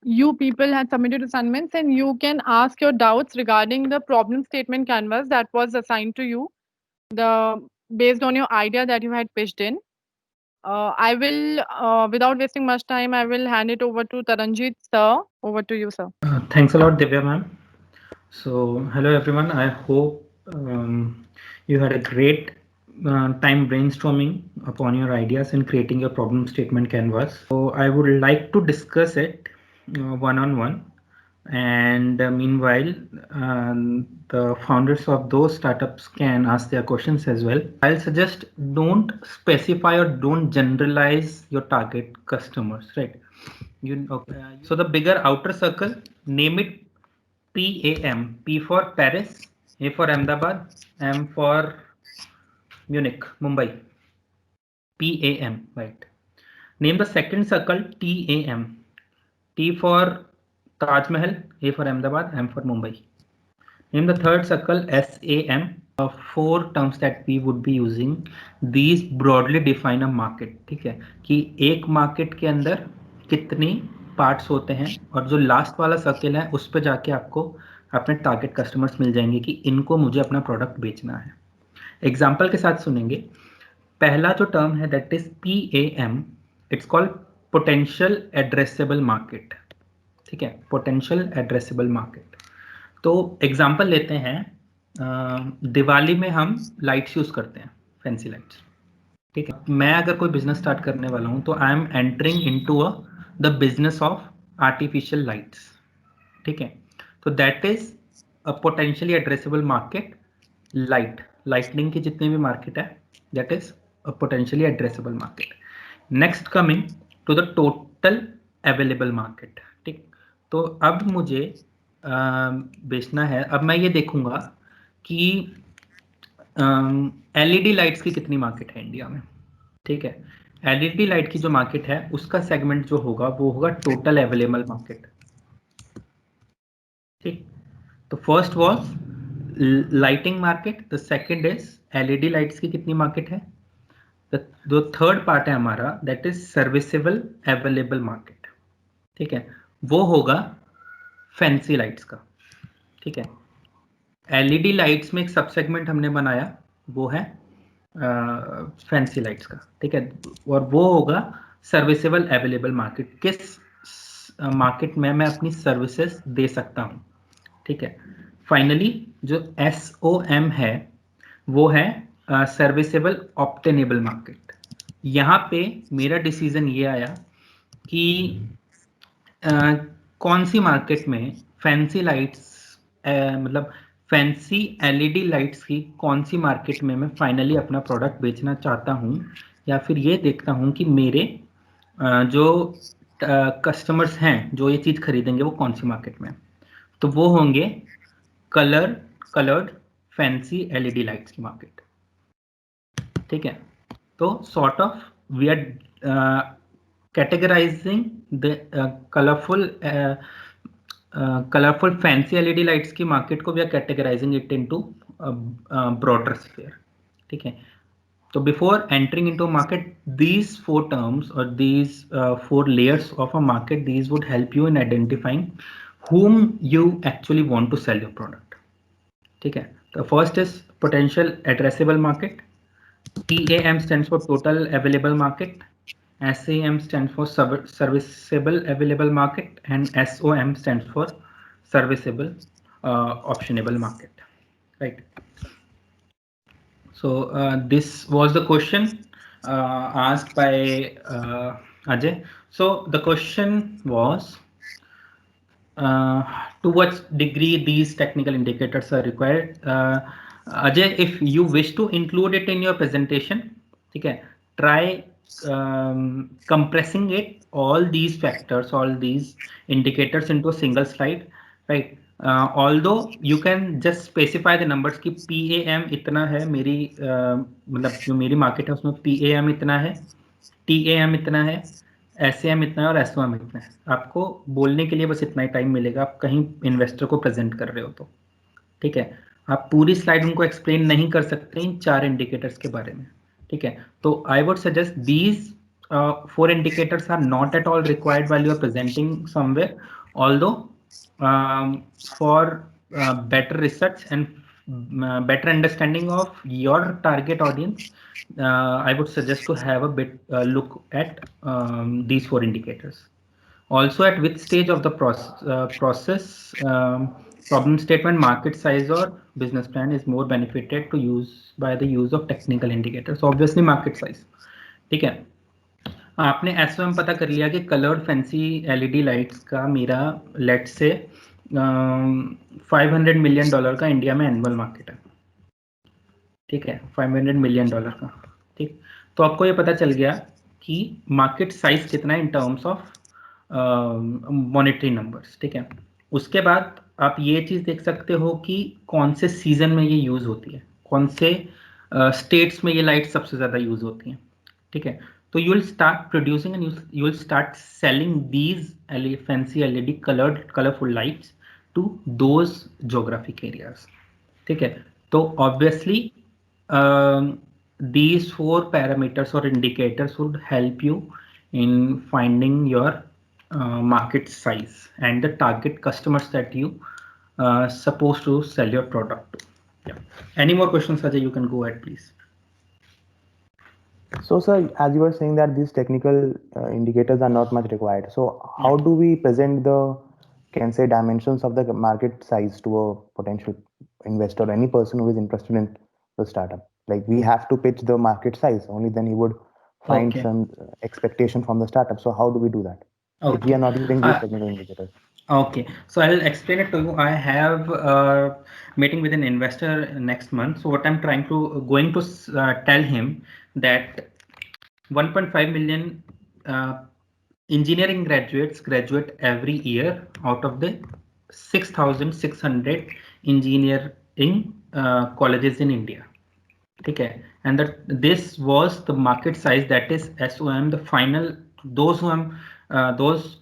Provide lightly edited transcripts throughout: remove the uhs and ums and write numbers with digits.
you people had submitted assignments and you can ask your doubts regarding the problem statement canvas that was assigned to you, the based on your idea that you had pitched in. I will, without wasting much time, I will hand it over to Taranjit sir. Over to you, sir. Thanks a lot, Divya ma'am. So, hello everyone. I hope you had a great time brainstorming upon your ideas and creating your problem statement canvas. So, I would like to discuss it one on one. And meanwhile, the founders of those startups can ask their questions as well. I'll suggest don't specify or don't generalize your target customers, right? You okay? So the bigger outer circle, name it PAM. P for Paris, A for Ahmedabad, M for Munich, Mumbai. PAM, right? Name the second circle TAM. T for Taj Mahal, A for Ahmedabad, M for Mumbai. Name the third circle SAM. Four terms that we would be using. These broadly define a market. ठीक है कि एक market के अंदर कितनी parts होते हैं और जो लास्ट वाला सर्कल है उस पर जाके आपको अपने टारगेट कस्टमर्स मिल जाएंगे कि इनको मुझे अपना प्रोडक्ट बेचना है. एग्जाम्पल के साथ सुनेंगे. पहला जो टर्म है that is PAM. It's called potential addressable market. ठीक है, पोटेंशियल एड्रेसेबल मार्केट. तो एग्जाम्पल लेते हैं. दिवाली में हम लाइट्स यूज करते हैं, फैंसी लाइट्स. ठीक है, मैं अगर कोई बिजनेस स्टार्ट करने वाला हूं तो I am entering into the business of artificial lights. ठीक है, तो that is a potentially addressable market. Lightning की जितनी भी मार्केट है that is a potentially addressable market. Next coming to the total available market. ठीक, तो अब मुझे बेचना है. अब मैं ये देखूंगा कि LED लाइट्स की कितनी मार्केट है इंडिया में. ठीक है, LED लाइट की जो मार्केट है उसका सेगमेंट जो होगा वो होगा टोटल अवेलेबल मार्केट. ठीक, तो first was lighting market, the second is LED lights की कितनी मार्केट है. जो थर्ड पार्ट है हमारा that is serviceable available market. ठीक है, वो होगा फैंसी लाइट्स का. ठीक है, LED लाइट्स में एक सब सेगमेंट हमने बनाया वो है फैंसी लाइट्स का. ठीक है, और वो होगा सर्विसेबल अवेलेबल मार्केट. किस मार्केट में मैं अपनी सर्विसेज दे सकता हूं. ठीक है, फाइनली जो SOM है वो है सर्विसेबल ऑब्टेनेबल मार्केट. यहाँ पे मेरा डिसीजन ये आया कि कौन सी मार्केट में फैंसी लाइट्स मतलब फैंसी LED लाइट्स की कौन सी मार्केट में मैं फाइनली अपना प्रोडक्ट बेचना चाहता हूँ, या फिर ये देखता हूँ कि मेरे जो कस्टमर्स हैं जो ये चीज़ खरीदेंगे वो कौन सी मार्केट में. तो वो होंगे कलर्ड फैंसी LED लाइट्स की मार्केट. ठीक है, तो sort of we are categorizing the colorful fancy LED lights की मार्केट को we are categorizing it into broader sphere. ठीक है, तो before entering into market, these four terms or these four layers of a market, these would help you in identifying whom you actually want to sell your product. ठीक है, तो first is potential addressable market. TAM stands for total available market. SAM stands for serviceable available market, and SOM stands for serviceable optionable market. Right. So this was the question asked by Ajay. So the question was, to what degree these technical indicators are required. Ajay, if you wish to include it in your presentation, okay, try compressing it, all these factors, all these indicators into a single slide, right? Although you can just specify the numbers कि PAM इतना है मेरी मतलब जो मेरी market है उसमें PAM इतना है, TAM इतना है, SAM इतना है और SOM इतना है. आपको बोलने के लिए बस इतना ही टाइम मिलेगा आप कहीं इन्वेस्टर को प्रेजेंट कर रहे हो तो. ठीक है, आप पूरी स्लाइड उनको एक्सप्लेन नहीं कर सकते इन चार इंडिकेटर्स के बारे में. ठीक है, तो I would suggest these 4 indicators are not at all required while you are presenting somewhere, although for better research and better understanding of your target audience, I would suggest to have a bit look at these 4 indicators. Also, at which stage of the process problem statement, market size or business plan is more benefited to use by the use of technical indicators. Obviously market size. ठीक है, आपने SOM पता कर लिया कि coloured fancy LED lights का मेरा late से $500 मिलियन का इंडिया में एनुअल मार्केट है, ठीक है, $500 मिलियन का, ठीक। तो आपको ये पता चल गया कि मार्केट साइज कितना है in terms of monetary numbers, ठीक है। उसके बाद आप ये चीज देख सकते हो कि कौन से सीजन में ये यूज होती है, कौन से स्टेट्स में ये लाइट सबसे ज्यादा यूज होती हैं, ठीक है। तो you will start producing and you will start selling these fancy LED colourful lights to those geographic areas, ठीक है। तो obviously these 4 parameters or indicators would help you in finding your market size and the target customers that you supposed to sell your product to. Yeah. Any more questions, Ajay? You can go ahead, please. So, sir, as you were saying that these technical indicators are not much required. So, how do we present the, can say, dimensions of the market size to a potential investor, or any person who is interested in the startup? Like, we have to pitch the market size, only then he would find some expectation from the startup. So, how do we do that if we are not using these technical indicators? Okay, so I'll explain it to you. I have a meeting with an investor next month. So what I'm going to tell him that 1.5 million engineering graduates graduate every year out of the 6,600 engineering colleges in India. Okay, and that this was the market size, that is SOM, the final, those who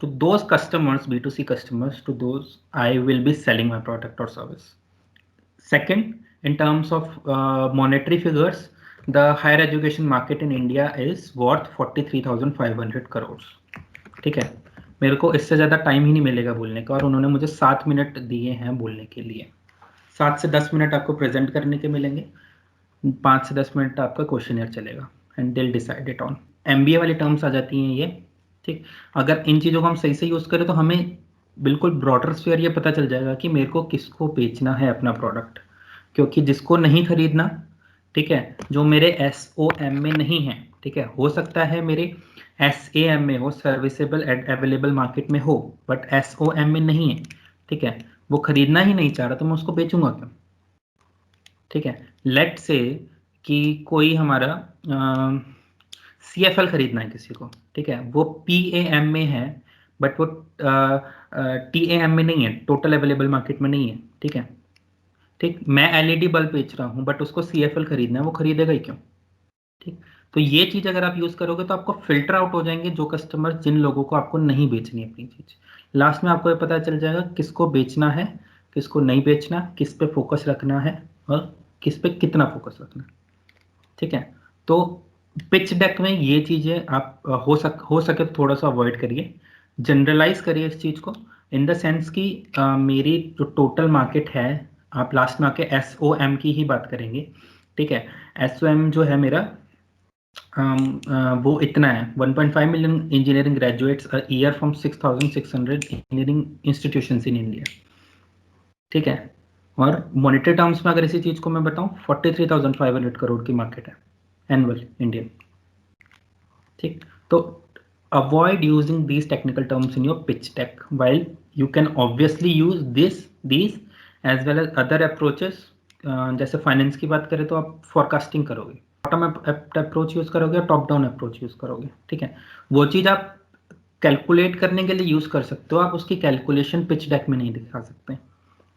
those customers, B2C customers, to those I will be selling my product or service. Second, in terms of monetary figures, the higher education market in India is worth 43,500 crores. ठीक है, मेरे को इससे ज्यादा time ही नहीं मिलेगा बोलने का, और उन्होंने मुझे 7 मिनट दिए हैं बोलने के लिए। 7 से 10 मिनट आपको प्रेजेंट करने के मिलेंगे, 5 से 10 मिनट आपका क्वेश्चनर चलेगा, एंड दिल डिसाइड इट ऑन। एमबीए वाली टर्म्स आ जाती हैं ये, ठीक। अगर इन चीज़ों को हम सही से यूज़ करें तो हमें बिल्कुल ब्रॉडर स्फीयर ये पता चल जाएगा कि मेरे को किसको बेचना है अपना प्रोडक्ट, क्योंकि जिसको नहीं खरीदना, ठीक है, जो मेरे SOM में नहीं है, ठीक है, हो सकता है मेरे SAM में हो, सर्विसेबल अवेलेबल मार्केट में हो, बट SOM में नहीं है, ठीक है, वो खरीदना ही नहीं चाह रहा, तो मैं उसको बेचूंगा क्यों, ठीक है। लेट से कि कोई हमारा CFL खरीदना है किसी को, ठीक है, वो PAM में है बट वो TAM में नहीं है, टोटल अवेलेबल मार्केट में नहीं है, ठीक है, ठीक। मैं LED बल्ब बेच रहा हूं बट उसको CFL खरीदना है, वो खरीदेगा ही क्यों, ठीक। तो ये चीज अगर आप यूज करोगे तो आपको फिल्टर आउट हो जाएंगे जो कस्टमर, जिन लोगों को आपको नहीं बेचनी अपनी चीज। लास्ट में आपको ये पता चल जाएगा किसको बेचना है, किसको नहीं बेचना, किस पे फोकस रखना है और किस पे कितना फोकस रखना है, ठीक है। तो पिच डेक में ये चीजें आप हो सके तो थोड़ा सा अवॉइड करिए, जनरलाइज करिए इस चीज को, इन द सेंस कि मेरी जो टोटल मार्केट है, आप लास्ट में आके SOM की ही बात करेंगे, ठीक है। SOM जो है मेरा वो इतना है, 1.5 million engineering graduates a year from 6,600 engineering institutions in India, ठीक है। और मॉनेटरी टर्म्स में अगर इसी चीज को मैं बताऊं, 43,500 करोड़ की मार्केट है एनुअल इंडियन, ठीक। तो avoid using these technical terms in your pitch deck, while you can obviously use these as well as other approaches. जैसे फाइनेंस की बात करें तो आप फोरकास्टिंग करोगे, बॉटम अप अप्रोच यूज करोगे, टॉप डाउन अप्रोच यूज करोगे, ठीक है। वो चीज आप कैलकुलेट करने के लिए यूज कर सकते हो, आप उसकी कैलकुलेशन पिच डेक में नहीं दिखा सकते।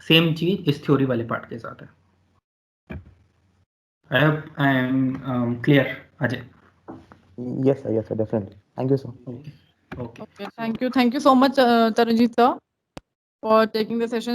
सेम चीज इस थ्योरी वाले पार्ट के साथ है। I am clear, Ajay. Yes, sir, definitely. Thank you, sir. Okay. Thank you so much, Tarunjit sir, for taking the session.